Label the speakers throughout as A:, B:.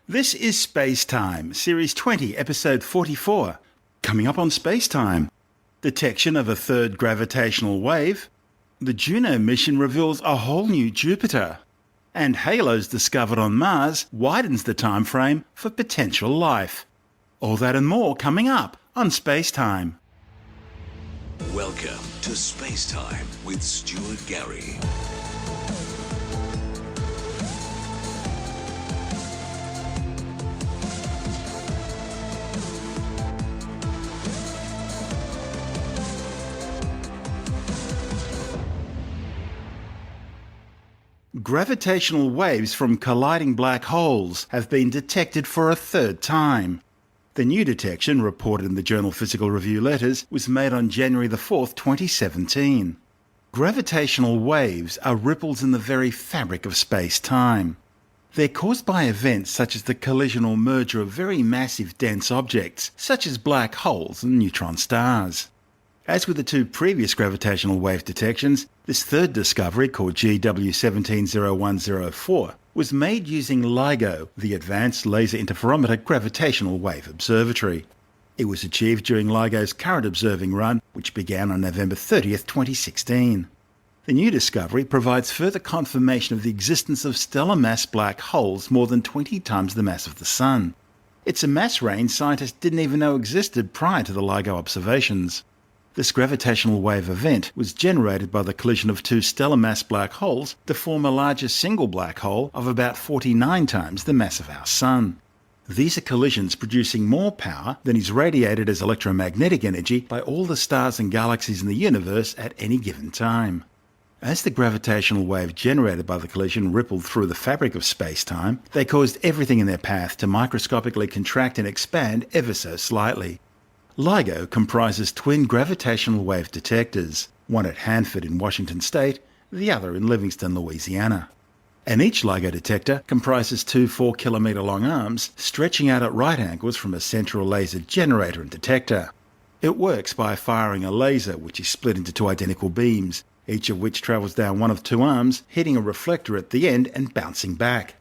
A: This is SpaceTime, Series 20, Episode 44. Coming up on SpaceTime, detection of a third gravitational wave, the Juno mission reveals a whole new Jupiter, and halos discovered on Mars widens the time frame for potential life. All that and more coming up on SpaceTime.
B: Welcome to SpaceTime with Stuart Gary.
A: Gravitational waves from colliding black holes have been detected for a third time. The new detection, reported in the journal Physical Review Letters, was made on January the 4th, 2017. Gravitational waves are ripples in the very fabric of space-time. They're caused by events such as the collision or merger of very massive dense objects, such as black holes and neutron stars. As with the two previous gravitational wave detections, this third discovery, called GW170104, was made using LIGO, the Advanced Laser Interferometer Gravitational Wave Observatory. It was achieved during LIGO's current observing run, which began on November 30th, 2016. The new discovery provides further confirmation of the existence of stellar mass black holes more than 20 times the mass of the Sun. It's a mass range scientists didn't even know existed prior to the LIGO observations. This gravitational wave event was generated by the collision of two stellar mass black holes to form a larger single black hole of about 49 times the mass of our Sun. These are collisions producing more power than is radiated as electromagnetic energy by all the stars and galaxies in the universe at any given time. As the gravitational wave generated by the collision rippled through the fabric of space-time, they caused everything in their path to microscopically contract and expand ever so slightly. LIGO comprises twin gravitational wave detectors, one at Hanford in Washington State, the other in Livingston, Louisiana. And each LIGO detector comprises two 4-kilometre long arms stretching out at right angles from a central laser generator and detector. It works by firing a laser which is split into two identical beams, each of which travels down one of two arms, hitting a reflector at the end and bouncing back.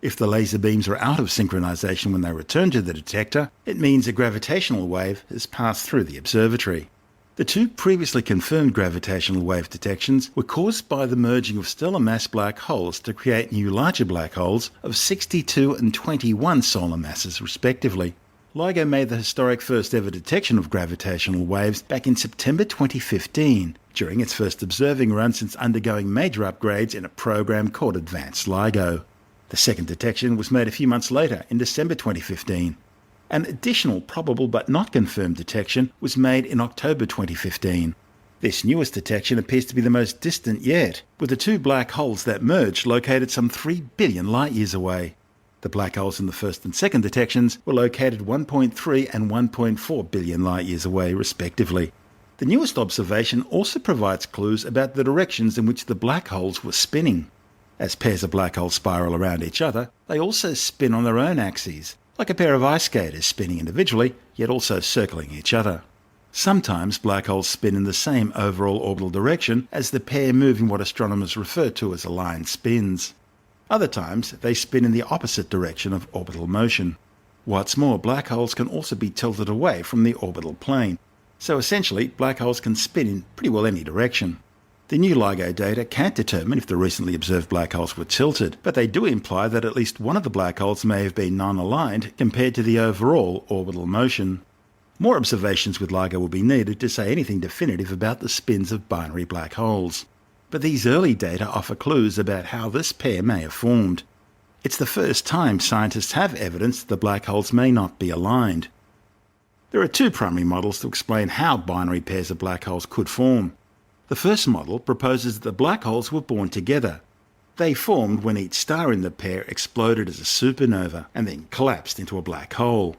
A: If the laser beams are out of synchronization when they return to the detector, it means a gravitational wave has passed through the observatory. The two previously confirmed gravitational wave detections were caused by the merging of stellar mass black holes to create new larger black holes of 62 and 21 solar masses respectively. LIGO made the historic first ever detection of gravitational waves back in September 2015, during its first observing run since undergoing major upgrades in a program called Advanced LIGO. The second detection was made a few months later, in December 2015. An additional probable but not confirmed detection was made in October 2015. This newest detection appears to be the most distant yet, with the two black holes that merged located some 3 billion light-years away. The black holes in the first and second detections were located 1.3 and 1.4 billion light-years away, respectively. The newest observation also provides clues about the directions in which the black holes were spinning. As pairs of black holes spiral around each other, they also spin on their own axes, like a pair of ice skaters spinning individually, yet also circling each other. Sometimes black holes spin in the same overall orbital direction as the pair move in what astronomers refer to as aligned spins. Other times, they spin in the opposite direction of orbital motion. What's more, black holes can also be tilted away from the orbital plane, so essentially black holes can spin in pretty well any direction. The new LIGO data can't determine if the recently observed black holes were tilted, but they do imply that at least one of the black holes may have been non-aligned compared to the overall orbital motion. More observations with LIGO will be needed to say anything definitive about the spins of binary black holes. But these early data offer clues about how this pair may have formed. It's the first time scientists have evidence that the black holes may not be aligned. There are two primary models to explain how binary pairs of black holes could form. The first model proposes that the black holes were born together. They formed when each star in the pair exploded as a supernova and then collapsed into a black hole.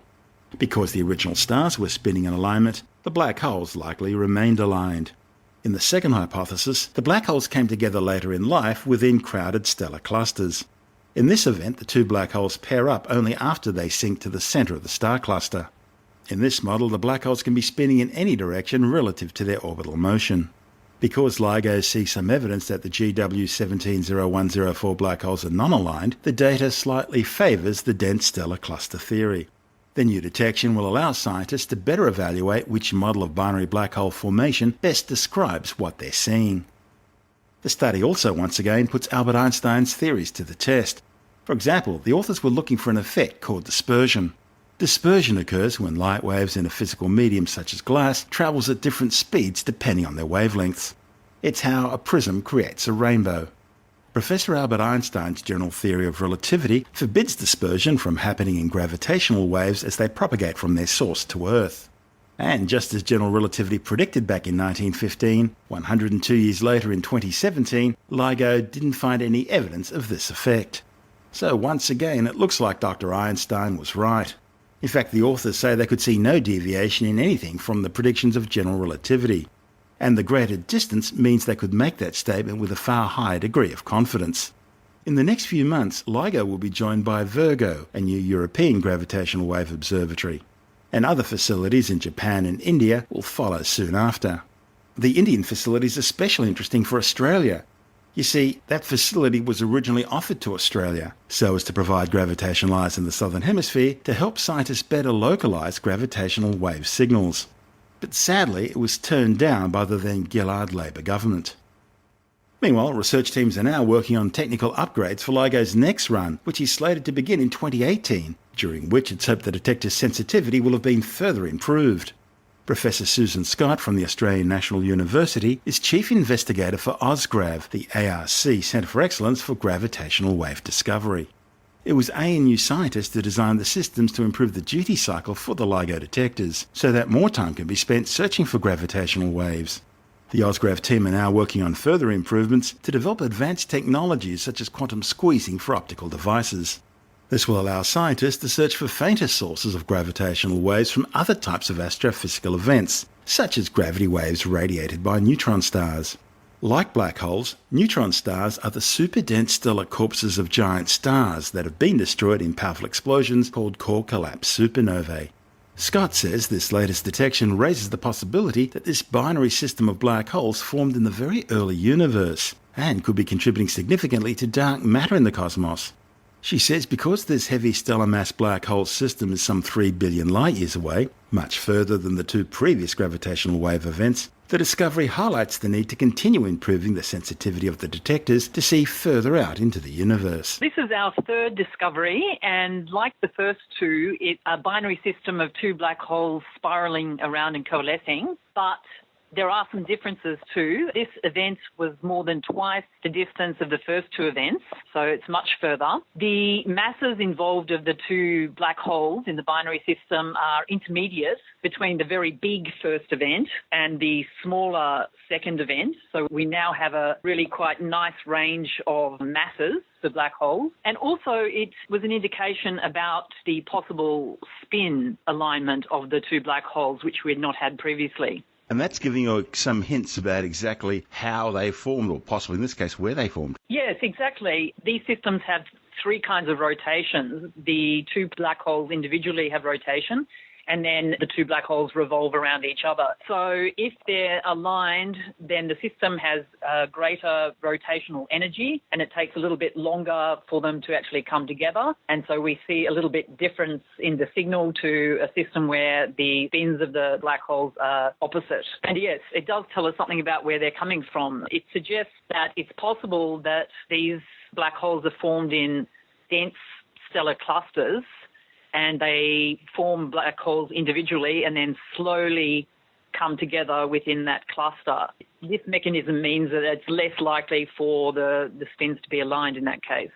A: Because the original stars were spinning in alignment, the black holes likely remained aligned. In the second hypothesis, the black holes came together later in life within crowded stellar clusters. In this event, the two black holes pair up only after they sink to the centre of the star cluster. In this model, the black holes can be spinning in any direction relative to their orbital motion. Because LIGO sees some evidence that the GW170104 black holes are non-aligned, the data slightly favours the dense stellar cluster theory. The new detection will allow scientists to better evaluate which model of binary black hole formation best describes what they're seeing. The study also once again puts Albert Einstein's theories to the test. For example, the authors were looking for an effect called dispersion. Dispersion occurs when light waves in a physical medium such as glass travels at different speeds depending on their wavelengths. It's how a prism creates a rainbow. Professor Albert Einstein's general theory of relativity forbids dispersion from happening in gravitational waves as they propagate from their source to Earth. And just as general relativity predicted back in 1915, 102 years later in 2017, LIGO didn't find any evidence of this effect. So once again, it looks like Dr. Einstein was right. In fact, the authors say they could see no deviation in anything from the predictions of general relativity. And the greater distance means they could make that statement with a far higher degree of confidence. In the next few months, LIGO will be joined by Virgo, a new European gravitational wave observatory. And other facilities in Japan and India will follow soon after. The Indian facility is especially interesting for Australia. You see, that facility was originally offered to Australia so as to provide gravitational eyes in the southern hemisphere to help scientists better localise gravitational wave signals. But sadly, it was turned down by the then Gillard Labor government. Meanwhile, research teams are now working on technical upgrades for LIGO's next run, which is slated to begin in 2018, during which it's hoped the detector's sensitivity will have been further improved. Professor Susan Scott from the Australian National University is Chief Investigator for AusGrav, the ARC Centre for Excellence for Gravitational Wave Discovery. It was ANU scientists who designed the systems to improve the duty cycle for the LIGO detectors, so that more time can be spent searching for gravitational waves. The AusGrav team are now working on further improvements to develop advanced technologies such as quantum squeezing for optical devices. This will allow scientists to search for fainter sources of gravitational waves from other types of astrophysical events, such as gravity waves radiated by neutron stars. Like black holes, neutron stars are the super-dense stellar corpses of giant stars that have been destroyed in powerful explosions called core collapse supernovae. Scott says this latest detection raises the possibility that this binary system of black holes formed in the very early universe and could be contributing significantly to dark matter in the cosmos. She says because this heavy stellar mass black hole system is some 3 billion light years away, much further than the two previous gravitational wave events, the discovery highlights the need to continue improving the sensitivity of the detectors to see further out into the universe.
C: This is our third discovery, and like the first two, it's a binary system of two black holes spiralling around and coalescing, but there are some differences too. This event was more than twice the distance of the first two events, so it's much further. The masses involved of the two black holes in the binary system are intermediate between the very big first event and the smaller second event. So we now have a really quite nice range of masses for black holes. And also it was an indication about the possible spin alignment of the two black holes, which we had not had previously.
A: And that's giving you some hints about exactly how they formed, or possibly in this case, where they formed.
C: Yes, exactly. These systems have three kinds of rotations. The two black holes individually have rotation, and then the two black holes revolve around each other. So if they're aligned, then the system has greater rotational energy, and it takes a little bit longer for them to actually come together. And so we see a little bit difference in the signal to a system where the spins of the black holes are opposite. And yes, it does tell us something about where they're coming from. It suggests that it's possible that these black holes are formed in dense stellar clusters, and they form black holes individually and then slowly come together within that cluster. This mechanism means that it's less likely for the spins to be aligned in that case.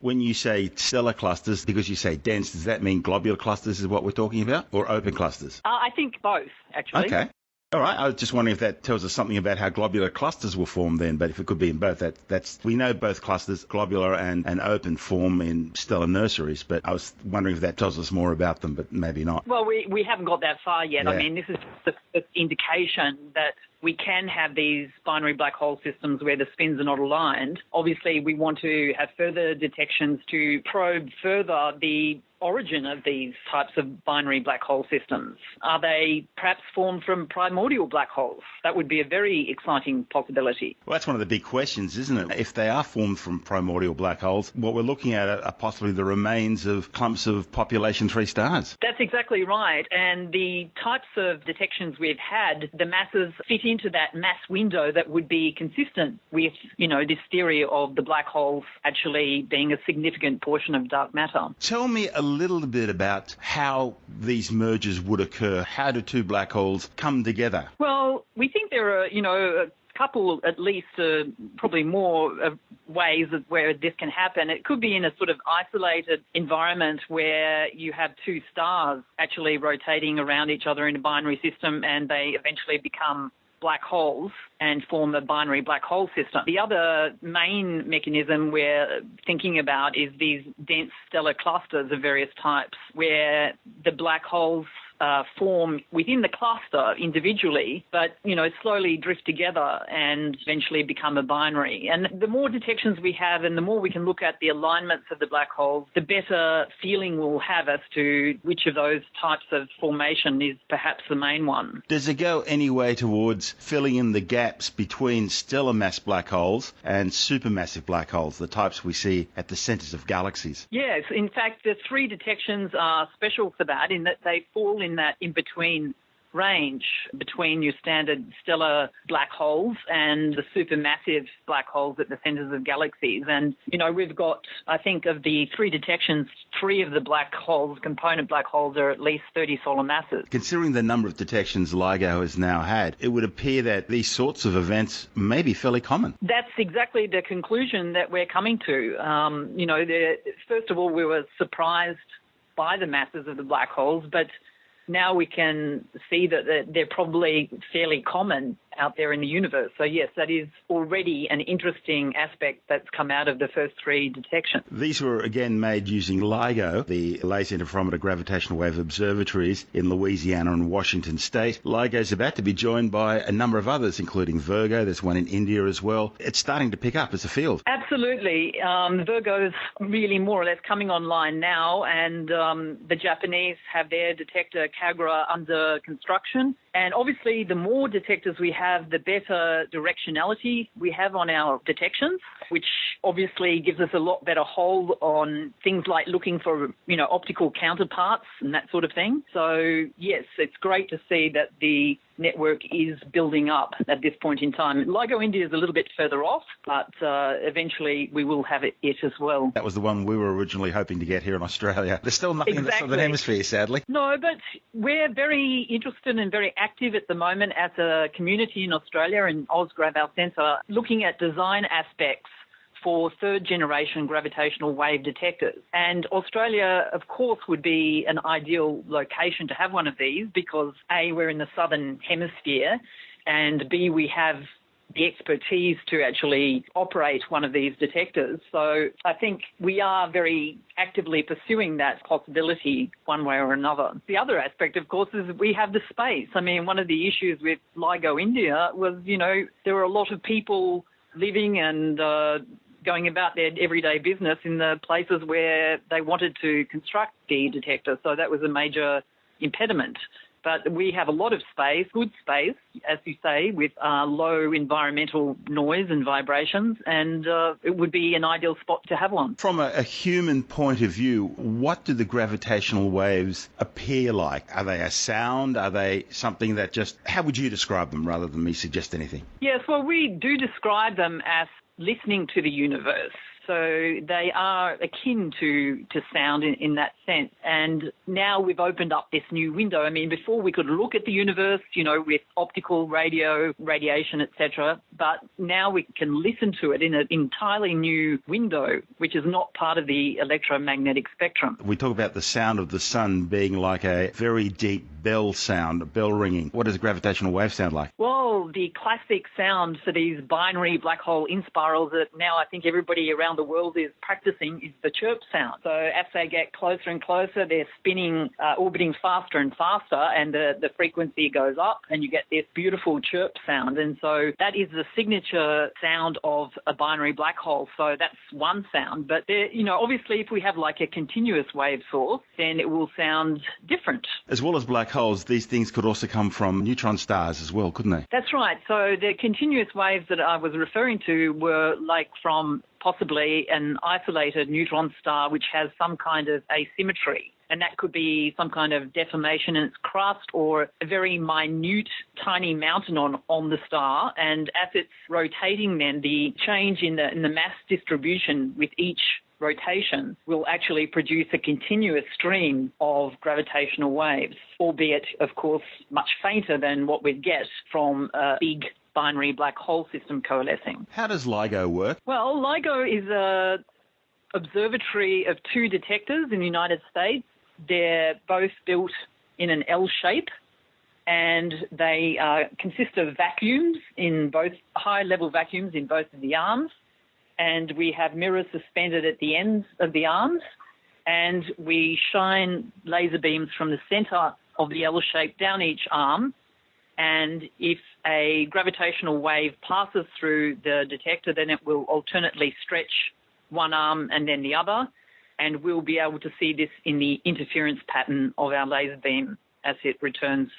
A: When you say stellar clusters, because you say dense, does that mean globular clusters is what we're talking about, or open clusters?
C: I think both, actually.
A: Okay. All right, I was just wondering if that tells us something about how globular clusters will form then, but if it could be in both, that's we know both clusters, globular and open, form in stellar nurseries, but I was wondering if that tells us more about them, but maybe not.
C: Well, we haven't got that far yet. Yeah. I mean, this is the indication that we can have these binary black hole systems where the spins are not aligned. Obviously, we want to have further detections to probe further the origin of these types of binary black hole systems. Are they perhaps formed from primordial black holes? That would be a very exciting possibility.
A: Well, that's one of the big questions, isn't it? If they are formed from primordial black holes, what we're looking at are possibly the remains of clumps of population 3 stars.
C: That's exactly right. And the types of detections we've had, the masses fit into that mass window that would be consistent with, this theory of the black holes actually being a significant portion of dark matter.
A: Tell me a little bit about how these mergers would occur. How do 2 black holes come together?
C: Well, we think there are, a couple, at least, probably more ways where this can happen. It could be in a sort of isolated environment where you have 2 stars actually rotating around each other in a binary system, and they eventually become black holes and form a binary black hole system. The other main mechanism we're thinking about is these dense stellar clusters of various types, where the black holes form within the cluster individually, but, slowly drift together and eventually become a binary. And the more detections we have and the more we can look at the alignments of the black holes, the better feeling we'll have as to which of those types of formation is perhaps the main one.
A: Does it go any way towards filling in the gaps between stellar mass black holes and supermassive black holes, the types we see at the centres of galaxies?
C: Yes, in fact, the 3 detections are special for that, in that they fall in that in-between range between your standard stellar black holes and the supermassive black holes at the centres of galaxies. And, we've got, I think, of the 3 detections, 3 of the black holes, component black holes, are at least 30 solar masses.
A: Considering the number of detections LIGO has now had, it would appear that these sorts of events may be fairly common.
C: That's exactly the conclusion that we're coming to. First of all, we were surprised by the masses of the black holes, but now we can see that they're probably fairly common out there in the universe. So yes, that is already an interesting aspect that's come out of the first 3 detections.
A: These were again made using LIGO, the Laser Interferometer Gravitational Wave Observatories in Louisiana and Washington State. LIGO is about to be joined by a number of others, including Virgo. There's one in India as well. It's starting to pick up as a field.
C: Absolutely. Virgo is really more or less coming online now, and the Japanese have their detector Kagra under construction. And obviously, the more detectors we have, the better directionality we have on our detections, which obviously gives us a lot better hold on things like looking for, optical counterparts and that sort of thing. So, yes, it's great to see that the network is building up at this point in time. LIGO India is a little bit further off, but eventually we will have it as well.
A: That was the one we were originally hoping to get here in Australia. There's still nothing in the Southern Hemisphere, sadly.
C: No, but we're very interested and very active at the moment as a community in Australia, in Ausgrav, our centre, looking at design aspects for 3rd-generation gravitational wave detectors. And Australia, of course, would be an ideal location to have one of these because, A, we're in the Southern Hemisphere, and B, we have the expertise to actually operate one of these detectors. So I think we are very actively pursuing that possibility one way or another. The other aspect, of course, is we have the space. I mean, one of the issues with LIGO India was, there were a lot of people living and going about their everyday business in the places where they wanted to construct the detector. So that was a major impediment. But we have a lot of space, good space, as you say, with low environmental noise and vibrations, and it would be an ideal spot to have one.
A: From a human point of view, what do the gravitational waves appear like? Are they a sound? Are they something that just... How would you describe them rather than me suggest anything?
C: Yes, well, we do describe them as listening to the universe. So they are akin to sound in that sense. And now we've opened up this new window. I mean, before we could look at the universe, with optical, radio, radiation, etc. But now we can listen to it in an entirely new window, which is not part of the electromagnetic spectrum.
A: We talk about the sound of the sun being like a very deep bell sound, a bell ringing. What does a gravitational wave sound like?
C: Well, the classic sound for these binary black hole inspirals that now I think everybody around the the world is practicing is the chirp sound. So as they get closer and closer, they're spinning, orbiting faster and faster, and the frequency goes up, and you get this beautiful chirp sound. And so that is the signature sound of a binary black hole. So that's one sound. But obviously, if we have like a continuous wave source, then it will sound different.
A: As well as black holes, these things could also come from neutron stars as well, couldn't they?
C: That's right. So the continuous waves that I was referring to were like from possibly an isolated neutron star which has some kind of asymmetry. And that could be some kind of deformation in its crust or a very minute, tiny mountain on the star. And as it's rotating, then the change in the mass distribution with each rotation will actually produce a continuous stream of gravitational waves, albeit, of course, much fainter than what we'd get from a big binary black hole system coalescing.
A: How does LIGO work?
C: Well, LIGO is an observatory of two detectors in the United States. They're both built in an L shape, and they consist of vacuums in both, high-level vacuums in both of the arms, and we have mirrors suspended at the ends of the arms, and we shine laser beams from the center of the L shape down each arm, and if a gravitational wave passes through the detector, then it will alternately stretch one arm and then the other, and we'll be able to see this in the interference pattern of our laser beam as it returns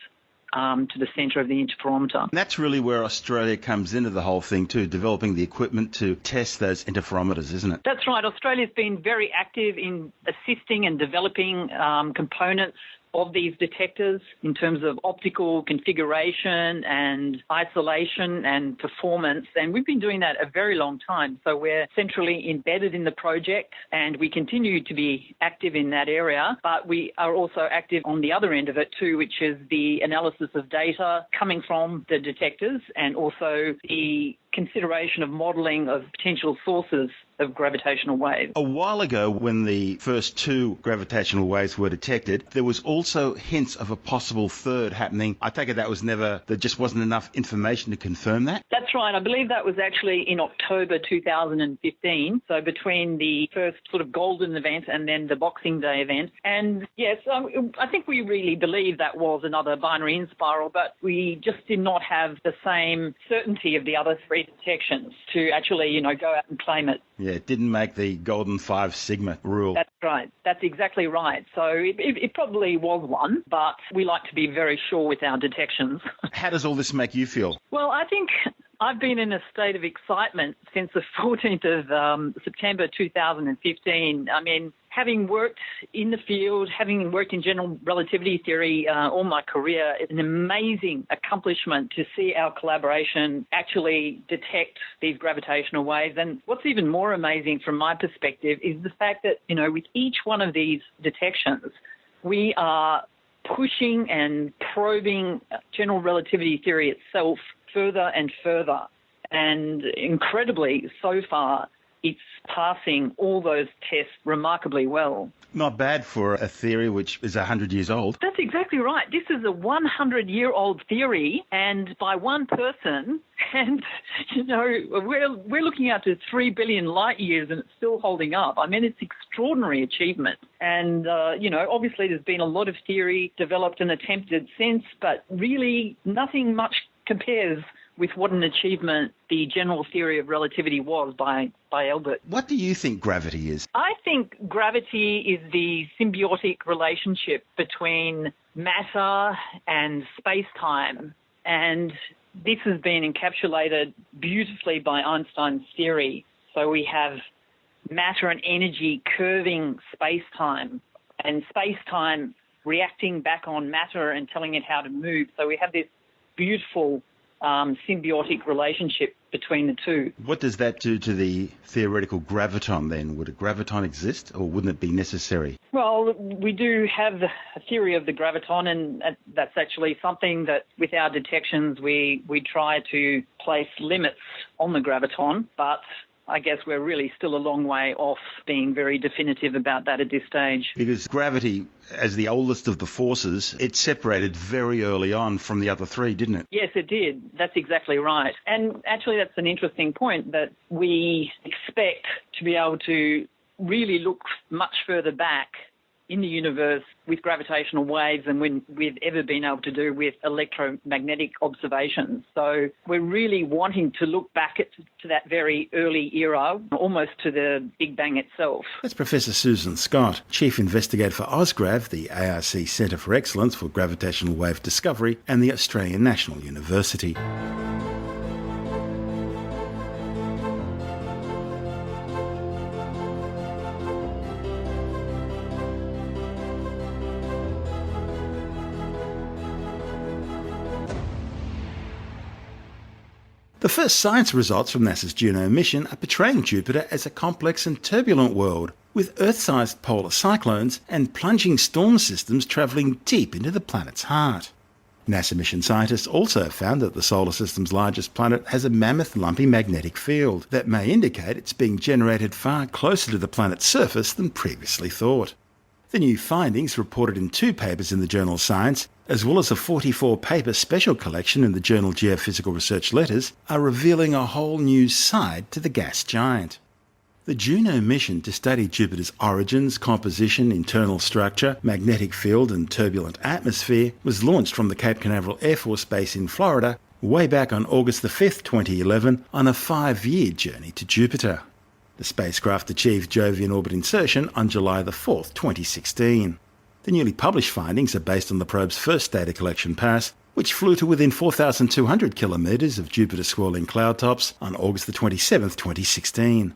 C: to the centre of the interferometer.
A: That's really where Australia comes into the whole thing too, developing the equipment to test those interferometers, isn't it?
C: That's right. Australia's been very active in assisting and developing components of these detectors in terms of optical configuration and isolation and performance. And we've been doing that a very long time. So we're centrally embedded in the project and we continue to be active in that area. But we are also active on the other end of it too, which is the analysis of data coming from the detectors and also the consideration of modelling of potential sources of gravitational waves.
A: A while ago, when the first two gravitational waves were detected, there was also hints of a possible third happening. I take it there just wasn't enough information to confirm that? That's
C: right. I believe that was actually in October 2015, so between the first sort of golden event and then the Boxing Day event. And yes, I think we really believe that was another binary inspiral, but we just did not have the same certainty of the other three detections to actually, go out and claim it.
A: Yeah, it didn't make the golden 5 sigma rule.
C: That's right. That's exactly right. So it probably was one, but we like to be very sure with our detections.
A: How does all this make you feel?
C: Well, I think I've been in a state of excitement since the 14th of September 2015. I mean, having worked in the field, having worked in general relativity theory all my career, it's an amazing accomplishment to see our collaboration actually detect these gravitational waves. And what's even more amazing from my perspective is the fact that, with each one of these detections, we are pushing and probing general relativity theory itself further and further. And incredibly, so far, it's passing all those tests remarkably well.
A: Not bad for a theory which is 100 years old.
C: That's exactly right. This is a 100-year-old theory, and by one person, and, we're looking out to 3 billion light years and it's still holding up. I mean, it's extraordinary achievement. And, obviously there's been a lot of theory developed and attempted since, but really nothing much compares with what an achievement the general theory of relativity was by Albert.
A: What do you think gravity is?
C: I think gravity is the symbiotic relationship between matter and space-time, and this has been encapsulated beautifully by Einstein's theory. So we have matter and energy curving space-time, and space-time reacting back on matter and telling it how to move. So we have this beautiful symbiotic relationship between the two.
A: What does that do to the theoretical graviton then? Would a graviton exist or wouldn't it be necessary?
C: Well, we do have a theory of the graviton, and that's actually something that with our detections we try to place limits on the graviton, but I guess we're really still a long way off being very definitive about that at this stage.
A: Because gravity, as the oldest of the forces, it separated very early on from the other three, didn't it?
C: Yes, it did. That's exactly right. And actually, that's an interesting point, that we expect to be able to really look much further back in the universe with gravitational waves than we've ever been able to do with electromagnetic observations. So we're really wanting to look back to that very early era, almost to the Big Bang itself.
A: That's Professor Susan Scott, Chief Investigator for AusGrav, the ARC Centre for Excellence for Gravitational Wave Discovery, and the Australian National University. The first science results from NASA's Juno mission are portraying Jupiter as a complex and turbulent world, with Earth-sized polar cyclones and plunging storm systems travelling deep into the planet's heart. NASA mission scientists also found that the solar system's largest planet has a mammoth lumpy magnetic field that may indicate it's being generated far closer to the planet's surface than previously thought. The new findings, reported in 2 papers in the journal Science, as well as a 44-paper special collection in the journal Geophysical Research Letters, are revealing a whole new side to the gas giant. The Juno mission to study Jupiter's origins, composition, internal structure, magnetic field and turbulent atmosphere was launched from the Cape Canaveral Air Force Base in Florida way back on August 5, 2011, on a 5-year journey to Jupiter. The spacecraft achieved Jovian orbit insertion on July 4, 2016. The newly published findings are based on the probe's first data collection pass, which flew to within 4,200 kilometres of Jupiter's swirling cloud tops on August 27, 2016.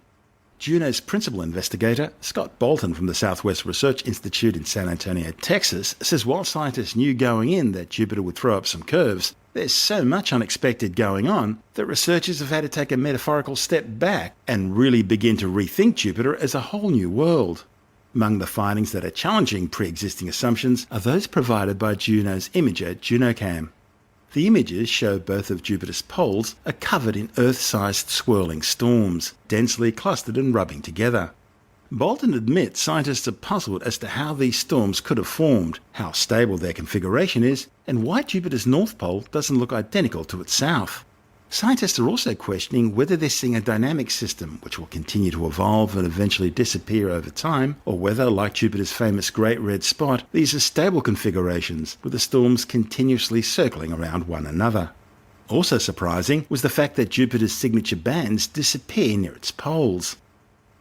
A: Juno's principal investigator, Scott Bolton from the Southwest Research Institute in San Antonio, Texas, says while scientists knew going in that Jupiter would throw up some curves, there's so much unexpected going on that researchers have had to take a metaphorical step back and really begin to rethink Jupiter as a whole new world. Among the findings that are challenging pre-existing assumptions are those provided by Juno's imager, JunoCam. The images show both of Jupiter's poles are covered in Earth-sized swirling storms, densely clustered and rubbing together. Bolton admits scientists are puzzled as to how these storms could have formed, how stable their configuration is, and why Jupiter's north pole doesn't look identical to its south. Scientists are also questioning whether they're seeing a dynamic system which will continue to evolve and eventually disappear over time, or whether, like Jupiter's famous Great Red Spot, these are stable configurations with the storms continuously circling around one another. Also surprising was the fact that Jupiter's signature bands disappear near its poles.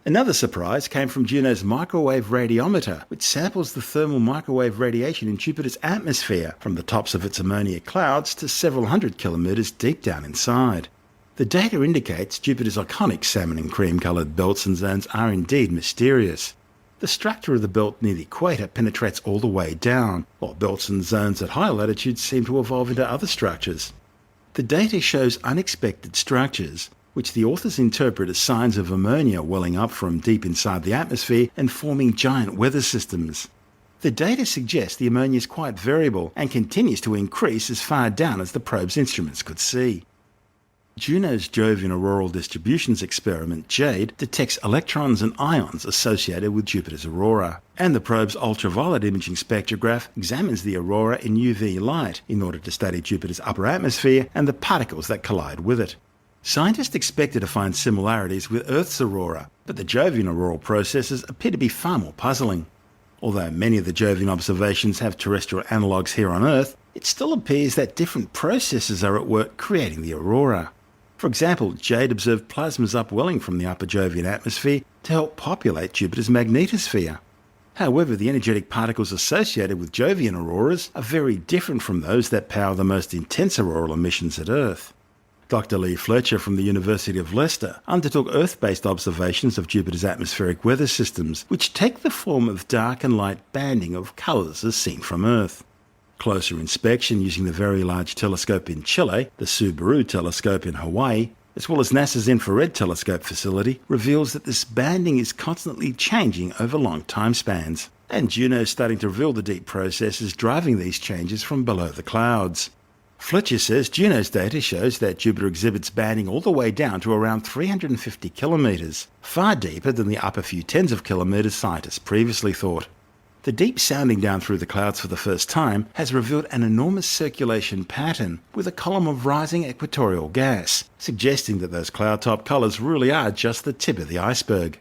A: Another surprise came from Juno's microwave radiometer, which samples the thermal microwave radiation in Jupiter's atmosphere from the tops of its ammonia clouds to several hundred kilometres deep down inside. The data indicates Jupiter's iconic salmon and cream-coloured belts and zones are indeed mysterious. The structure of the belt near the equator penetrates all the way down, while belts and zones at higher latitudes seem to evolve into other structures. The data shows unexpected structures, which the authors interpret as signs of ammonia welling up from deep inside the atmosphere and forming giant weather systems. The data suggests the ammonia is quite variable and continues to increase as far down as the probe's instruments could see. Juno's Jovian auroral distributions experiment, JADE, detects electrons and ions associated with Jupiter's aurora, and the probe's ultraviolet imaging spectrograph examines the aurora in UV light in order to study Jupiter's upper atmosphere and the particles that collide with it. Scientists expected to find similarities with Earth's aurora, but the Jovian auroral processes appear to be far more puzzling. Although many of the Jovian observations have terrestrial analogues here on Earth, it still appears that different processes are at work creating the aurora. For example, JADE observed plasmas upwelling from the upper Jovian atmosphere to help populate Jupiter's magnetosphere. However, the energetic particles associated with Jovian auroras are very different from those that power the most intense auroral emissions at Earth. Dr. Lee Fletcher from the University of Leicester undertook Earth-based observations of Jupiter's atmospheric weather systems, which take the form of dark and light banding of colours as seen from Earth. Closer inspection using the Very Large Telescope in Chile, the Subaru Telescope in Hawaii, as well as NASA's Infrared Telescope facility, reveals that this banding is constantly changing over long time spans. And Juno is starting to reveal the deep processes driving these changes from below the clouds. Fletcher says Juno's data shows that Jupiter exhibits banding all the way down to around 350 kilometres, far deeper than the upper few tens of kilometres scientists previously thought. The deep sounding down through the clouds for the first time has revealed an enormous circulation pattern with a column of rising equatorial gas, suggesting that those cloud-top colours really are just the tip of the iceberg.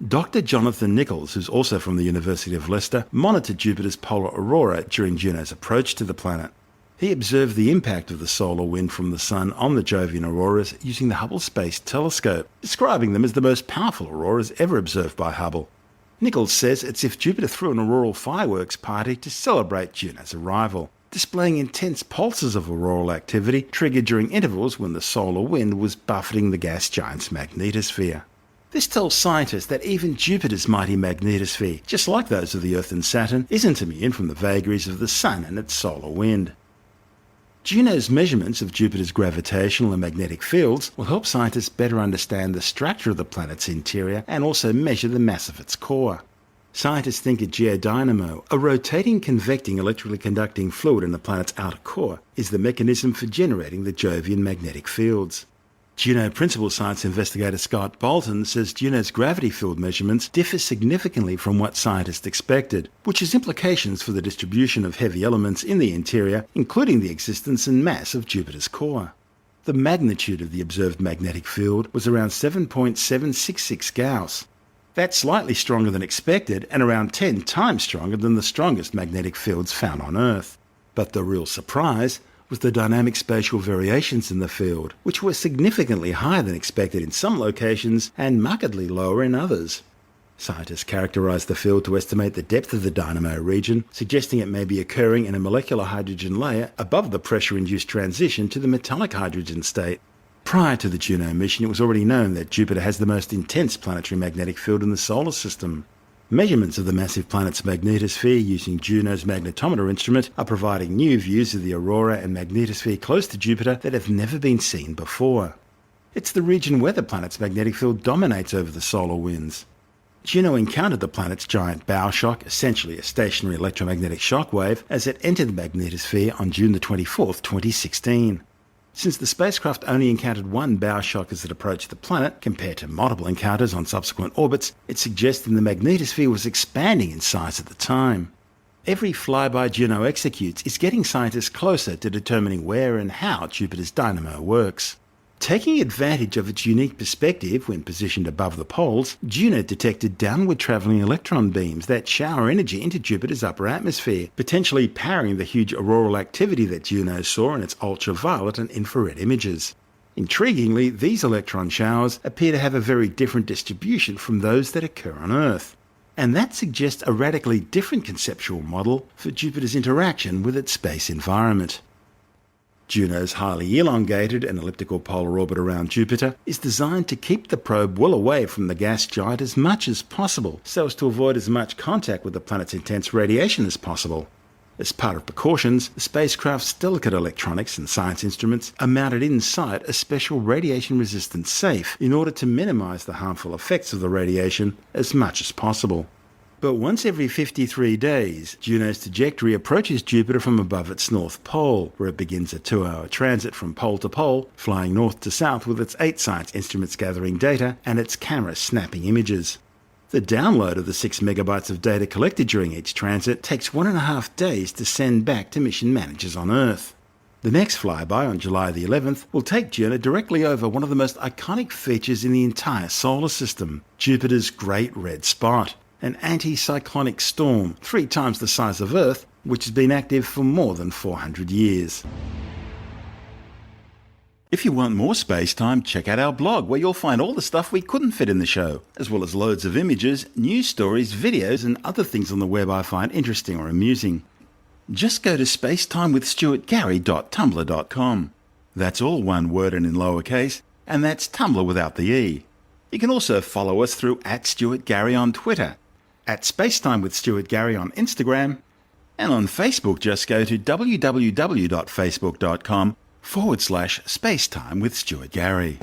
A: Dr. Jonathan Nichols, who's also from the University of Leicester, monitored Jupiter's polar aurora during Juno's approach to the planet. He observed the impact of the solar wind from the Sun on the Jovian auroras using the Hubble Space Telescope, describing them as the most powerful auroras ever observed by Hubble. Nichols says it's as if Jupiter threw an auroral fireworks party to celebrate Juno's arrival, displaying intense pulses of auroral activity triggered during intervals when the solar wind was buffeting the gas giant's magnetosphere. This tells scientists that even Jupiter's mighty magnetosphere, just like those of the Earth and Saturn, isn't immune from the vagaries of the Sun and its solar wind. Juno's measurements of Jupiter's gravitational and magnetic fields will help scientists better understand the structure of the planet's interior and also measure the mass of its core. Scientists think a geodynamo, a rotating convecting electrically conducting fluid in the planet's outer core, is the mechanism for generating the Jovian magnetic fields. Juno principal science investigator Scott Bolton says Juno's gravity field measurements differ significantly from what scientists expected, which has implications for the distribution of heavy elements in the interior, including the existence and mass of Jupiter's core. The magnitude of the observed magnetic field was around 7.766 Gauss. That's slightly stronger than expected and around 10 times stronger than the strongest magnetic fields found on Earth. But the real surprise was the dynamic spatial variations in the field, which were significantly higher than expected in some locations and markedly lower in others. Scientists characterized the field to estimate the depth of the dynamo region, suggesting it may be occurring in a molecular hydrogen layer above the pressure-induced transition to the metallic hydrogen state. Prior to the Juno mission, it was already known that Jupiter has the most intense planetary magnetic field in the solar system. Measurements of the massive planet's magnetosphere using Juno's magnetometer instrument are providing new views of the aurora and magnetosphere close to Jupiter that have never been seen before. It's the region where the planet's magnetic field dominates over the solar winds. Juno encountered the planet's giant bow shock, essentially a stationary electromagnetic shock wave, as it entered the magnetosphere on June 24, 2016. Since the spacecraft only encountered one bow shock as it approached the planet, compared to multiple encounters on subsequent orbits, it suggests the magnetosphere was expanding in size at the time. Every flyby Juno executes is getting scientists closer to determining where and how Jupiter's dynamo works. Taking advantage of its unique perspective when positioned above the poles, Juno detected downward travelling electron beams that shower energy into Jupiter's upper atmosphere, potentially powering the huge auroral activity that Juno saw in its ultraviolet and infrared images. Intriguingly, these electron showers appear to have a very different distribution from those that occur on Earth. And that suggests a radically different conceptual model for Jupiter's interaction with its space environment. Juno's highly elongated and elliptical polar orbit around Jupiter is designed to keep the probe well away from the gas giant as much as possible, so as to avoid as much contact with the planet's intense radiation as possible. As part of precautions, the spacecraft's delicate electronics and science instruments are mounted inside a special radiation-resistant safe in order to minimize the harmful effects of the radiation as much as possible. But once every 53 days, Juno's trajectory approaches Jupiter from above its north pole, where it begins a 2-hour transit from pole to pole, flying north to south with its 8 science instruments gathering data and its camera snapping images. The download of the 6 megabytes of data collected during each transit takes 1.5 days to send back to mission managers on Earth. The next flyby on July the 11th will take Juno directly over one of the most iconic features in the entire solar system, Jupiter's Great Red Spot, an anticyclonic storm 3 times the size of Earth, which has been active for more than 400 years. If you want more space time, check out our blog where you'll find all the stuff we couldn't fit in the show, as well as loads of images, news stories, videos and other things on the web I find interesting or amusing. Just go to spacetimewithstuartgary.tumblr.com. That's all one word and in lowercase, and that's Tumblr without the E. You can also follow us through @StuartGary on Twitter, @SpaceTimeWithStuartGary on Instagram, and on Facebook just go to www.facebook.com/Spacetime with Stuart Gary.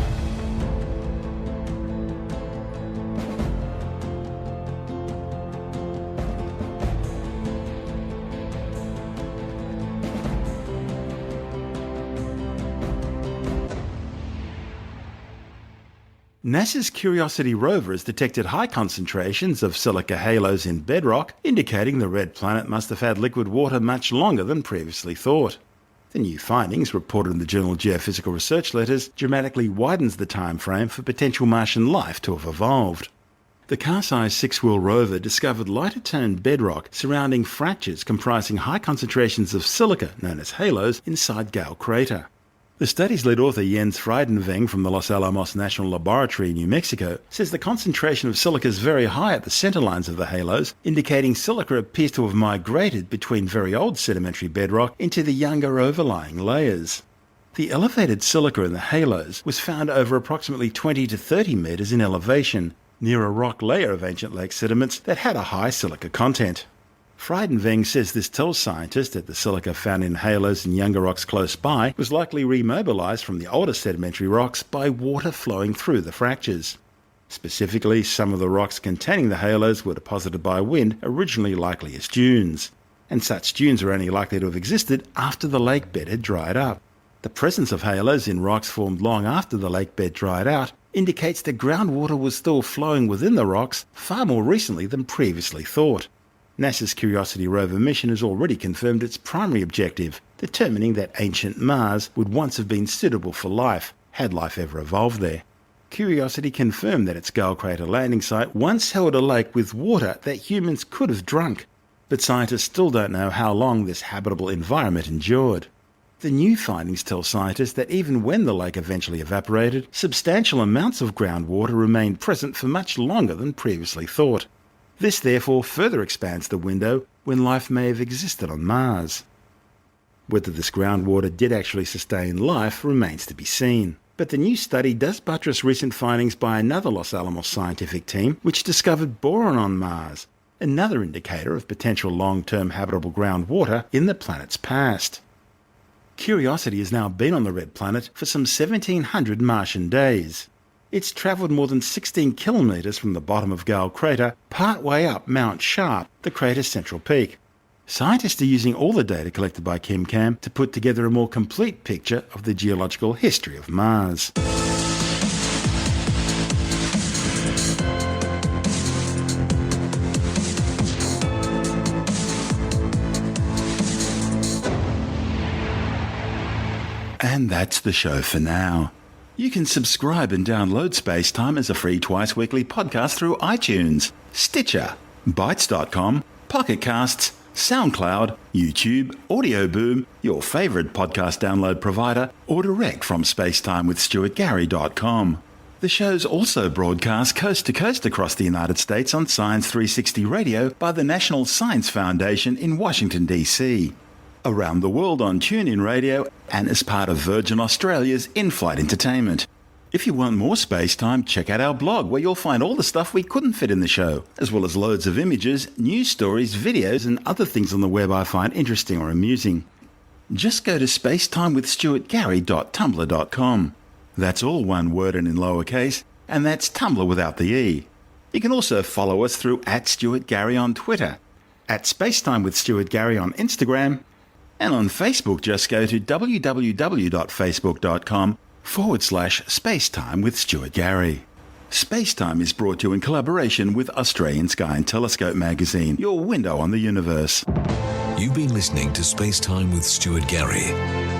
A: NASA's Curiosity rover has detected high concentrations of silica halos in bedrock, indicating the red planet must have had liquid water much longer than previously thought. The new findings, reported in the journal Geophysical Research Letters, dramatically widens the time frame for potential Martian life to have evolved. The car-sized six-wheel rover discovered lighter-toned bedrock surrounding fractures comprising high concentrations of silica, known as halos, inside Gale Crater. The study's lead author Jens Freidenweng from the Los Alamos National Laboratory in New Mexico says the concentration of silica is very high at the centerlines of the halos, indicating silica appears to have migrated between very old sedimentary bedrock into the younger overlying layers. The elevated silica in the halos was found over approximately 20 to 30 metres in elevation, near a rock layer of ancient lake sediments that had a high silica content. Freidenweng says this tells scientists that the silica found in halos and younger rocks close by was likely remobilized from the older sedimentary rocks by water flowing through the fractures. Specifically, some of the rocks containing the halos were deposited by wind, originally likely as dunes, and such dunes are only likely to have existed after the lake bed had dried up. The presence of halos in rocks formed long after the lake bed dried out indicates that groundwater was still flowing within the rocks far more recently than previously thought. NASA's Curiosity rover mission has already confirmed its primary objective, determining that ancient Mars would once have been suitable for life, had life ever evolved there. Curiosity confirmed that its Gale Crater landing site once held a lake with water that humans could have drunk, but scientists still don't know how long this habitable environment endured. The new findings tell scientists that even when the lake eventually evaporated, substantial amounts of groundwater remained present for much longer than previously thought. This therefore further expands the window when life may have existed on Mars. Whether this groundwater did actually sustain life remains to be seen. But the new study does buttress recent findings by another Los Alamos scientific team which discovered boron on Mars, another indicator of potential long-term habitable groundwater in the planet's past. Curiosity has now been on the red planet for some 1,700 Martian days. It's travelled more than 16 kilometres from the bottom of Gale Crater, partway up Mount Sharp, the crater's central peak. Scientists are using all the data collected by ChemCam to put together a more complete picture of the geological history of Mars. And that's the show for now. You can subscribe and download SpaceTime as a free twice-weekly podcast through iTunes, Stitcher, Bytes.com, Pocket Casts, SoundCloud, YouTube, Audio Boom, your favourite podcast download provider, or direct from spacetimewithstuartgary.com. The show's also broadcast coast to coast across the United States on Science 360 Radio by the National Science Foundation in Washington, D.C., around the world on TuneIn Radio, and as part of Virgin Australia's in-flight entertainment. If you want more space time, check out our blog where you'll find all the stuff we couldn't fit in the show, as well as loads of images, news stories, videos, and other things on the web I find interesting or amusing. Just go to spacetimewithstuartgary.tumblr.com. That's all one word and in lowercase, and that's Tumblr without the E. You can also follow us through @StuartGary on Twitter, @SpaceTimeWithStuartGary on Instagram, and on Facebook, just go to www.facebook.com/Spacetime with Stuart Gary. Spacetime is brought to you in collaboration with Australian Sky and Telescope magazine, your window on the universe.
B: You've been listening to Spacetime with Stuart Gary.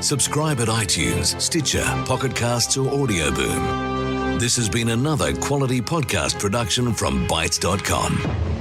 B: Subscribe at iTunes, Stitcher, Pocket Casts, or Audio Boom. This has been another quality podcast production from Bytes.com.